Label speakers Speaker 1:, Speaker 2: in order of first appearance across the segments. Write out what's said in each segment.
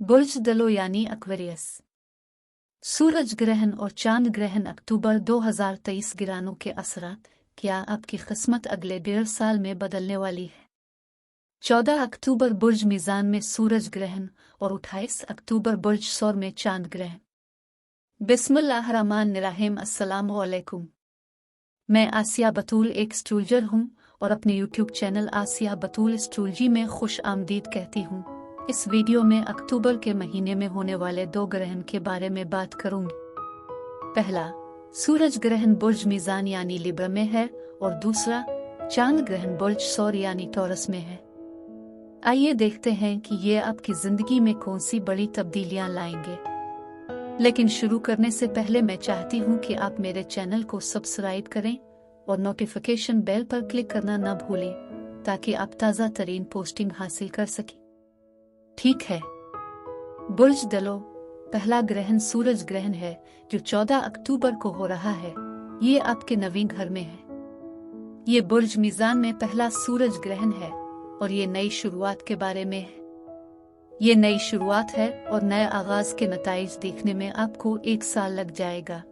Speaker 1: बुर्ज दलो यानी एक्वेरियस। सूरज ग्रहण और चांद ग्रहण अक्टूबर 2023 गिरानों के असरात। क्या आपकी किस्मत अगले 1.5 साल में बदलने वाली है? 14 अक्टूबर बुर्ज मीज़ान में सूरज ग्रहण और 28 अक्टूबर बुर्ज सौर में चांद ग्रहण। बिस्मिल्लाहिर्रहमानिर्रहीम। अस्सलामु अलैकुम। मैं आसिया बतूल एक एस्ट्रोलॉजर हूँ और अपने यूट्यूब चैनल आसिया बतूल एस्ट्रोलॉजी में खुश आमदीद कहती हूँ। इस वीडियो में अक्टूबर के महीने में होने वाले 2 ग्रहण के बारे में बात करूंगी। पहला, सूरज ग्रहण बुर्ज मीज़ान यानी लिब्रा में है और दूसरा, चांद ग्रहण बुर्ज सौर यानी टॉरस में है। आइए देखते हैं कि ये आपकी जिंदगी में कौन सी बड़ी तब्दीलियां लाएंगे। लेकिन शुरू करने से पहले मैं चाहती हूँ कि आप मेरे चैनल को सब्सक्राइब करें और नोटिफिकेशन बेल पर क्लिक करना न भूलें ताकि आप ताज़ा तरीन पोस्टिंग हासिल कर सकें। ठीक है, बुर्ज दलो। पहला ग्रहण सूरज ग्रहण है जो 14 अक्टूबर को हो रहा है। ये आपके 9वें घर में है। ये बुर्ज मीज़ान में पहला सूरज ग्रहण है और ये नई शुरुआत के बारे में है। ये नई शुरुआत है और नए आगाज के नताइज देखने में आपको 1 साल लग जाएगा।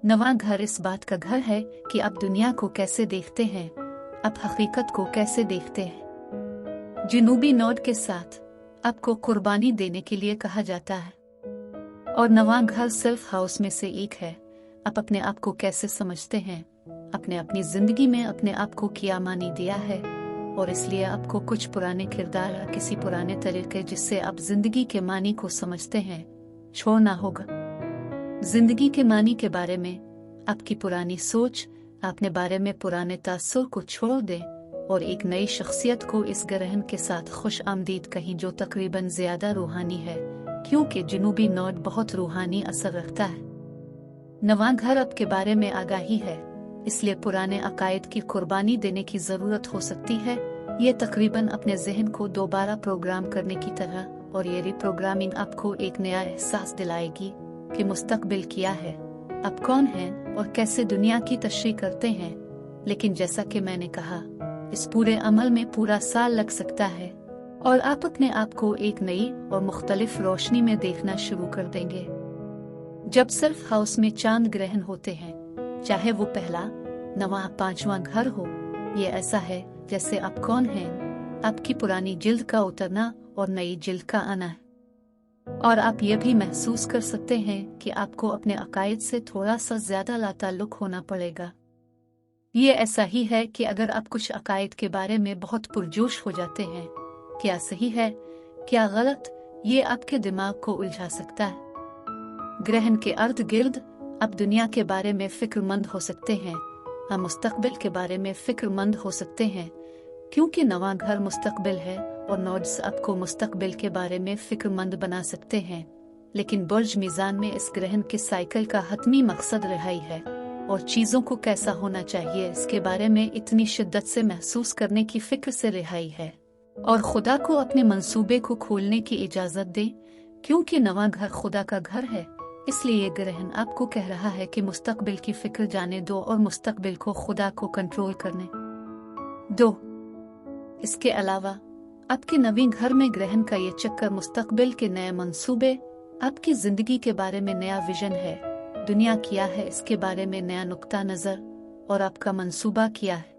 Speaker 1: 9वां घर इस बात का घर है कि आप दुनिया को कैसे देखते हैं, आप हकीकत को कैसे देखते हैं। जनूबी नोड के साथ आपको कुर्बानी देने के लिए कहा जाता है और 9वां घर सेल्फ हाउस में से एक है। आप अपने आप को कैसे समझते हैं, आपने अपनी जिंदगी में अपने आप को क्या मानी दिया है और इसलिए आपको कुछ पुराने किरदार या किसी पुराने तरीके जिससे आप जिंदगी के मानी को समझते हैं छोड़ना होगा। जिंदगी के मानी के बारे में आपकी पुरानी सोच, अपने बारे में पुराने तासुर को छोड़ दें और एक नई शख्सियत को इस ग्रहण के साथ खुश आमदीद कहीं जो तकरीबन ज्यादा रूहानी है, क्योंकि जनूबी नोड बहुत रूहानी असर रखता है। 9वां घर आपके बारे में आगाही है, इसलिए पुराने अकायद की कुर्बानी देने की जरूरत हो सकती है। ये तकरीबन अपने जहन को दोबारा प्रोग्राम करने की तरह, और ये रिप्रोग्रामिंग आपको एक नया एहसास दिलाएगी कि मुस्तकबिल क्या है, आप कौन हैं और कैसे दुनिया की तशरीह करते हैं। लेकिन जैसा कि मैंने कहा, इस पूरे अमल में पूरा साल लग सकता है और आप अपने आप को एक नई और मुख्तलिफ रोशनी में देखना शुरू कर देंगे। जब सेल्फ हाउस में चांद ग्रहण होते हैं, चाहे वो पहला, 9वां, 5वां घर हो, ये ऐसा है जैसे आप कौन हैं, आपकी पुरानी जिल्द का उतरना और नई जिल्द का आना है। और आप ये भी महसूस कर सकते हैं कि आपको अपने अकायद से थोड़ा सा ज्यादा लाताल्लुक होना पड़ेगा। ये ऐसा ही है कि अगर आप कुछ अकायद के बारे में बहुत पुरजोश हो जाते हैं, क्या सही है, क्या गलत, ये आपके दिमाग को उलझा सकता है। ग्रहण के अर्द गिर्द आप दुनिया के बारे में फिक्रमंद हो सकते हैं, हम मुस्तकबिल के बारे में फिक्रमंद हो सकते हैं, क्योंकि 9वां घर मुस्तकबिल है और नोड्स आपको मुस्तकबिल के बारे में फिक्रमंद बना सकते हैं। लेकिन बुर्ज मीज़ान में इस ग्रहण के साइकिल का हतमी मकसद रिहाई है और चीज़ों को कैसा होना चाहिए इसके बारे में इतनी शिद्दत से महसूस करने की फिक्र से रिहाई है और खुदा को अपने मंसूबे को खोलने की इजाज़त दे, क्योंकि 9वां घर खुदा का घर है। इसलिए ये ग्रहण आपको कह रहा है कि मुस्तकबिल की फिक्र जाने दो और मुस्तकबिल को खुदा को कंट्रोल करने दो। इसके अलावा आपके 9वें घर में ग्रहण का ये चक्कर मुस्तकबिल के नए मंसूबे, आपकी जिंदगी के बारे में नया विजन है, दुनिया क्या है इसके बारे में नया नुक्ता नजर और आपका मंसूबा क्या है।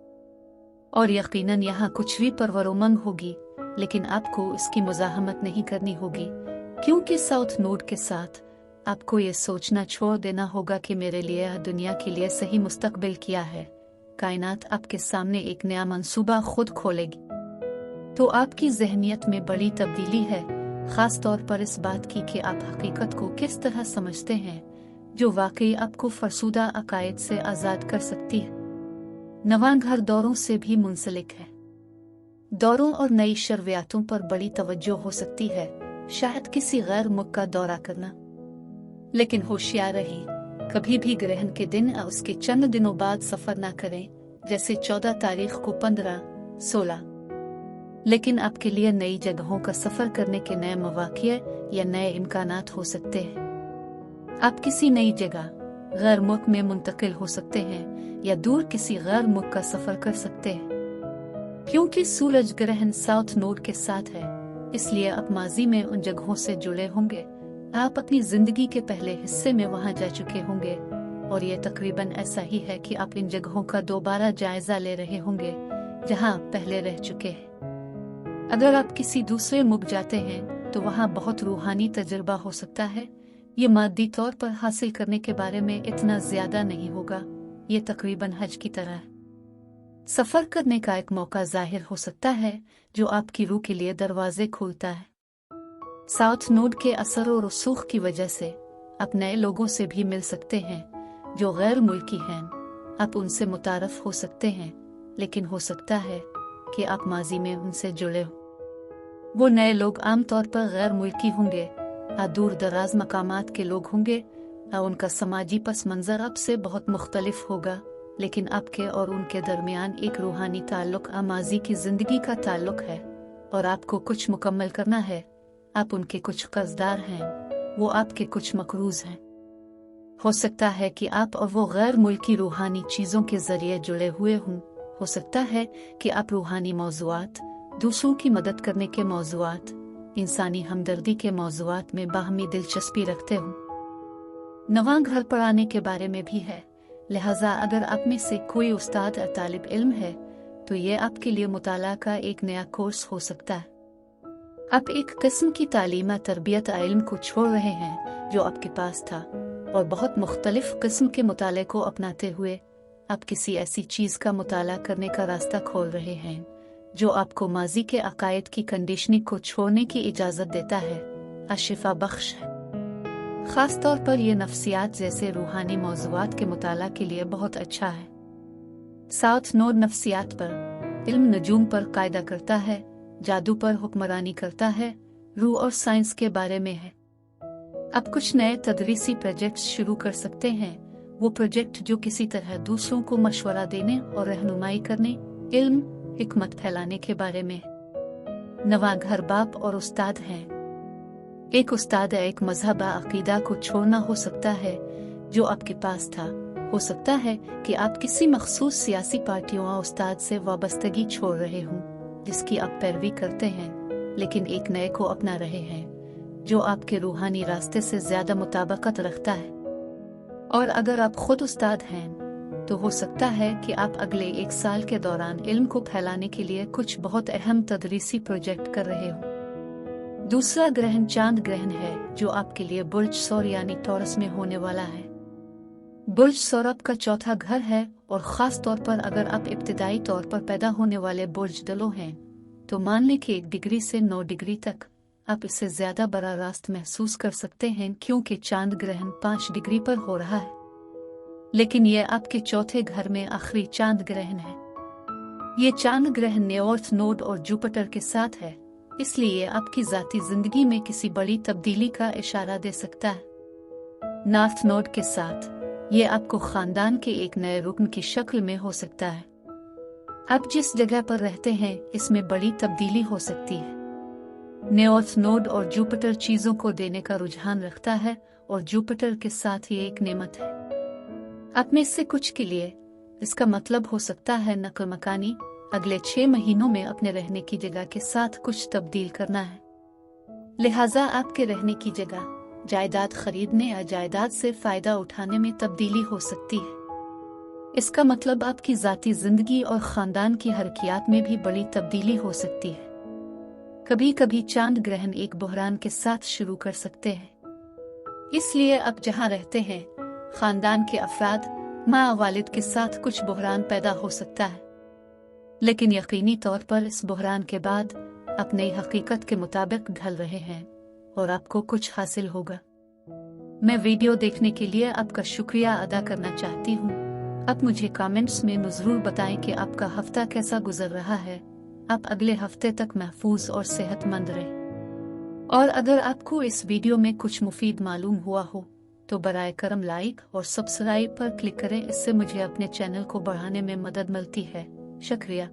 Speaker 1: और यकीनन यहाँ कुछ भी परवरोमंग होगी, लेकिन आपको इसकी मुजाहमत नहीं करनी होगी, क्योंकि साउथ नोड के साथ आपको ये सोचना छोड़ देना होगा कि मेरे लिए या दुनिया के लिए सही मुस्तकबिल क्या है। कायनात आपके सामने एक नया मंसूबा खुद खोलेगी। तो आपकी जहनियत में बड़ी तब्दीली है, खास तौर पर इस बात की कि आप हकीकत को किस तरह समझते हैं, जो वाकई आपको फरसूदा अकायद से आज़ाद कर सकती है। 9वां घर दौरों से भी मुंसलिक है। दौरों और नई शर्वियातों पर बड़ी तवज्जो हो सकती है, शायद किसी गैर मुल्क का दौरा करना। लेकिन होशियार रही, कभी भी ग्रहण के दिन या उसके चंद दिनों बाद सफर ना करें, जैसे 14 तारीख को 15, 16। लेकिन आपके लिए नई जगहों का सफर करने के नए मौक़े या नए इम्कानात हो सकते हैं। आप किसी नई जगह गैर मुल्क में मुंतकिल हो सकते हैं या दूर किसी गैर मुल्क का सफर कर सकते हैं, क्योंकि सूरज ग्रहण साउथ नोड के साथ है, इसलिए आप माजी में उन जगहों से जुड़े होंगे। आप अपनी जिंदगी के पहले हिस्से में वहां जा चुके होंगे और ये तकरीबन ऐसा ही है कि आप इन जगहों का दोबारा जायजा ले रहे होंगे जहां आप पहले रह चुके हैं। अगर आप किसी दूसरे मुल्क जाते हैं तो वहां बहुत रूहानी तजुर्बा हो सकता है। ये मादी तौर पर हासिल करने के बारे में इतना ज्यादा नहीं होगा, ये तकरीबन हज की तरह है। सफर करने का एक मौका जाहिर हो सकता है जो आपकी रूह के लिए दरवाजे खोलता है। साउथ नोड के असर और रसूख की वजह से आप नए लोगों से भी मिल सकते हैं जो गैर मुल्की हैं। आप उनसे मुतारफ हो सकते हैं, लेकिन हो सकता है कि आप माजी में उनसे जुड़े हो। वो नए लोग आमतौर पर गैर मुल्की होंगे, दूर दराज मकामात के लोग होंगे। उनका समाजी पस मंजर आपसे बहुत मुख्तलिफ होगा, लेकिन आपके और उनके दरमियान एक रूहानी ताल्लुक माजी की जिंदगी का ताल्लुक है और आपको कुछ मुकम्मल करना है। आप उनके कुछ कर्जदार हैं, वो आपके कुछ मकरूज हैं। हो सकता है कि आप और वो गैर मुल्की रूहानी चीज़ों के जरिए जुड़े हुए हों। हो सकता है कि आप रूहानी मौज़ूआत, दूसरों की मदद करने के मौज़ूआत, इंसानी हमदर्दी के मौज़ूआत में बाहमी दिलचस्पी रखते हो। नवा घर पढ़ाने के बारे में भी है, लिहाजा अगर आप में से कोई उस्ताद या तालिब इल्म है तो ये आपके लिए मुताला का एक नया कोर्स हो सकता है। आप एक किस्म की तालीम तरबियत इल्म को छोड़ रहे हैं जो आपके पास था और बहुत मुख्तलिफ किस्म के मुताले को अपनाते हुए आप किसी ऐसी चीज़ का मुताला करने का रास्ता खोल रहे हैं जो आपको माजी के अकायद की कंडीशनिंग को छोड़ने की इजाज़त देता है। अशिफा बख्श है। ख़ास तौर पर यह नफ्सियात जैसे रूहानी मौज़ूआत के मुताला के लिए बहुत अच्छा है। साउथ नोड नफ्सियात पर, इल्म नजूम पर कायदा करता है, जादू पर हुक्मरानी करता है, रूह और साइंस के बारे में है। आप कुछ नए तदरीसी प्रोजेक्ट्स शुरू कर सकते हैं, वो प्रोजेक्ट जो किसी तरह दूसरों को मशवरा देने और रहनुमाई करने, इल्म हिकमत फैलाने के बारे में है। नवा घर बाप और उस्ताद हैं। एक उस्ताद एक मजहब अकीदा को छोड़ना हो सकता है जो आपके पास था। हो सकता है कि आप किसी मखसूस सियासी पार्टियों या उस्ताद से वाबस्तगी छोड़ रहे हों जिसकी आप पैरवी करते हैं, लेकिन एक नए को अपना रहे हैं जो आपके रूहानी रास्ते से ज्यादा मुताबिकत रखता है। और अगर आप खुद उस्ताद हैं तो हो सकता है कि आप अगले 1 साल के दौरान इल्म को फैलाने के लिए कुछ बहुत अहम तदरीसी प्रोजेक्ट कर रहे हो। दूसरा ग्रहण चांद ग्रहण है जो आपके लिए बुर्ज सौर यानी टॉरस में होने वाला है। बुर्ज सौर आपका चौथा घर है और ख़ास तौर पर अगर आप इब्तिदाई तौर पर पैदा होने वाले बुर्ज दलों हैं तो मान लें कि 1 डिग्री से 9 डिग्री तक आप इससे ज़्यादा बड़ा रास्त महसूस कर सकते हैं क्योंकि चांद ग्रहण 5 डिग्री पर हो रहा है। लेकिन यह आपके चौथे घर में आखिरी चांद ग्रहण है। ये चांद ग्रहण नॉर्थ नोड और जुपिटर के साथ है, इसलिए आपकी ज़ाती ज़िंदगी में किसी बड़ी तब्दीली का इशारा दे सकता है। नॉर्थ नोड के साथ ये आपको ख़ानदान के एक नए रुकन की शक्ल में हो सकता है। आप जिस जगह पर रहते हैं इसमें बड़ी तब्दीली हो सकती है। नॉर्थ नोड और जुपिटर चीज़ों को देने का रुझान रखता है और जुपिटर के साथ ये एक नेमत है। आप में से कुछ के लिए इसका मतलब हो सकता है नकल मकानी, अगले 6 महीनों में अपने रहने की जगह के साथ कुछ तब्दील करना है। लिहाजा आपके रहने की जगह, जायदाद खरीदने या जायदाद से फायदा उठाने में तब्दीली हो सकती है। इसका मतलब आपकी ज़ाती जिंदगी और ख़ानदान की हरकियात में भी बड़ी तब्दीली हो सकती है। कभी कभी चांद ग्रहण एक बहरान के साथ शुरू कर सकते हैं, इसलिए आप जहां रहते हैं ख़ानदान के अफराद, माँ वालिद के साथ कुछ बहरान पैदा हो सकता है। लेकिन यकीनी तौर पर इस बहरान के बाद आप नई हकीकत के मुताबिक ढल रहे हैं और आपको कुछ हासिल होगा। मैं वीडियो देखने के लिए आपका शुक्रिया अदा करना चाहती हूँ। आप मुझे कमेंट्स में ज़रूर बताएं कि आपका हफ्ता कैसा गुजर रहा है। आप अगले हफ्ते तक महफूज और सेहतमंद रहें। और अगर आपको इस वीडियो में कुछ मुफीद मालूम हुआ हो तो बराए करम लाइक और सब्सक्राइब पर क्लिक करें, इससे मुझे अपने चैनल को बढ़ाने में मदद मिलती है। शुक्रिया।